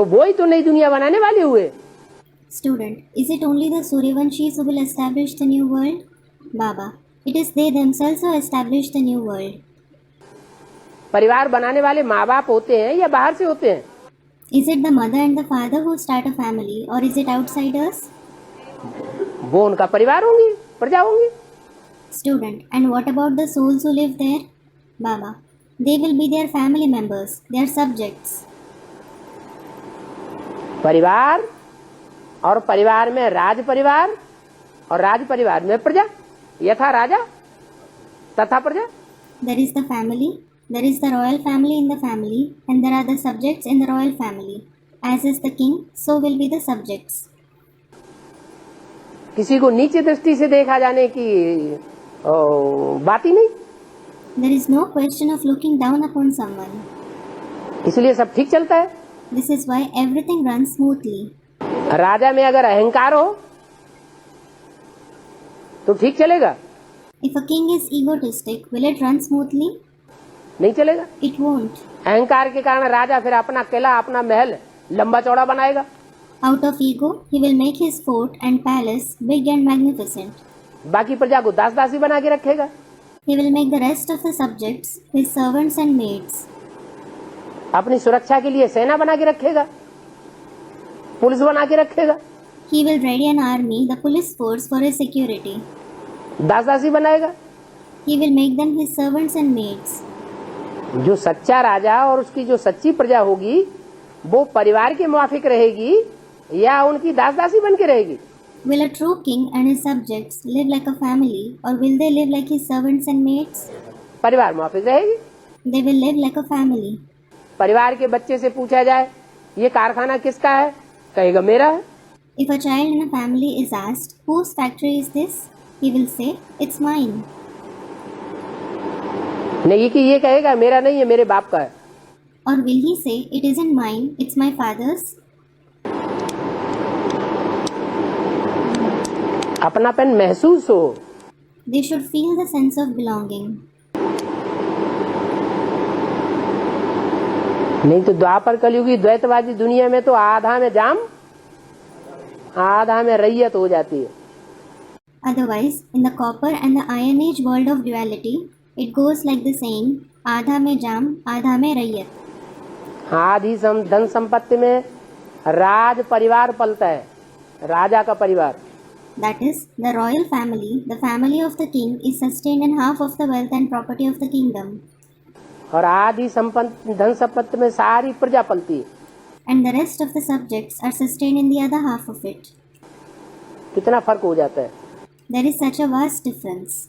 तो वो ही तो नई दुनिया बनाने वाले हुए। Student, is it only the Suryavanshis who will establish the new world? Baba, it is they themselves who establish the new world. परिवार बनाने वाले माँ बाप होते हैं या बाहर से होते हैं? Is it the mother and the father who start a family, or is it outsiders? वो उनका परिवार होंगे, प्रजा होंगी। Student, and what about the souls who live there? Baba, they will be their family members, their subjects. परिवार और परिवार में राज परिवार और राज परिवार में प्रजा, यथा राजा तथा प्रजा। There is the family, there is the royal family in the family, and there are the subjects in the royal family. As is the king, so will be the subjects. किसी को नीचे दृष्टि से देखा जाने की बात ही नहीं। There is no question of looking down upon someone. इसलिए सब ठीक चलता है। This is why everything runs smoothly. राजा में अगर अहंकार हो तो ठीक चलेगा, If a king is egotistic, will it run smoothly? नहीं चलेगा। It won't. अहंकार के कारण राजा फिर अपना किला, अपना महल लंबा चौड़ा बनाएगा। Out of ego, he will make his fort and palace big and magnificent. बाकी प्रजा को दास दासी बना के रखेगा। He will make the rest of the subjects his servants and maids. अपनी सुरक्षा के लिए सेना बना के रखेगा, पुलिस बना के रखेगा। He will ready an army, the police force, for his security. दास दासी बनाएगा। He will make them his servants and maids. जो सच्चा राजा और उसकी जो सच्ची प्रजा होगी वो परिवार के मुआफिक रहेगी या उनकी दास दासी बन के रहेगी? Will a true king and his subjects live like a family, or will they live like his servants and maids? परिवार मुआफिक रहेगी। They will live like a family. परिवार के बच्चे से पूछा जाए ये कारखाना किसका है, कहेगा मेरा है। If a child in a family is asked, whose factory is this? He will say, it's mine. नहीं कि ये कहेगा मेरा नहीं है, मेरे बाप का है। Or will he say, it isn't mine, it's my father's? अपनापन महसूस हो। They should feel the sense of belonging. नहीं तो द्वापर कलयुगी द्वैतवादी दुनिया में तो आधा में जाम आधा में रैयत हो जाती है। Otherwise, in the copper and the iron age world of duality, it goes like the saying, आधा में जाम, आधा में रैयत। आधी धन संपत्ति में राज परिवार पलता है, राजा का परिवार। That is, the royal family, the family of the king, is sustained in half of the wealth and property of the kingdom. और आधी धन संपत्ति में सारी प्रजा पलती है। And the rest of the subjects are sustained in the other half of it. कितना फर्क हो जाता है। There is such a vast difference.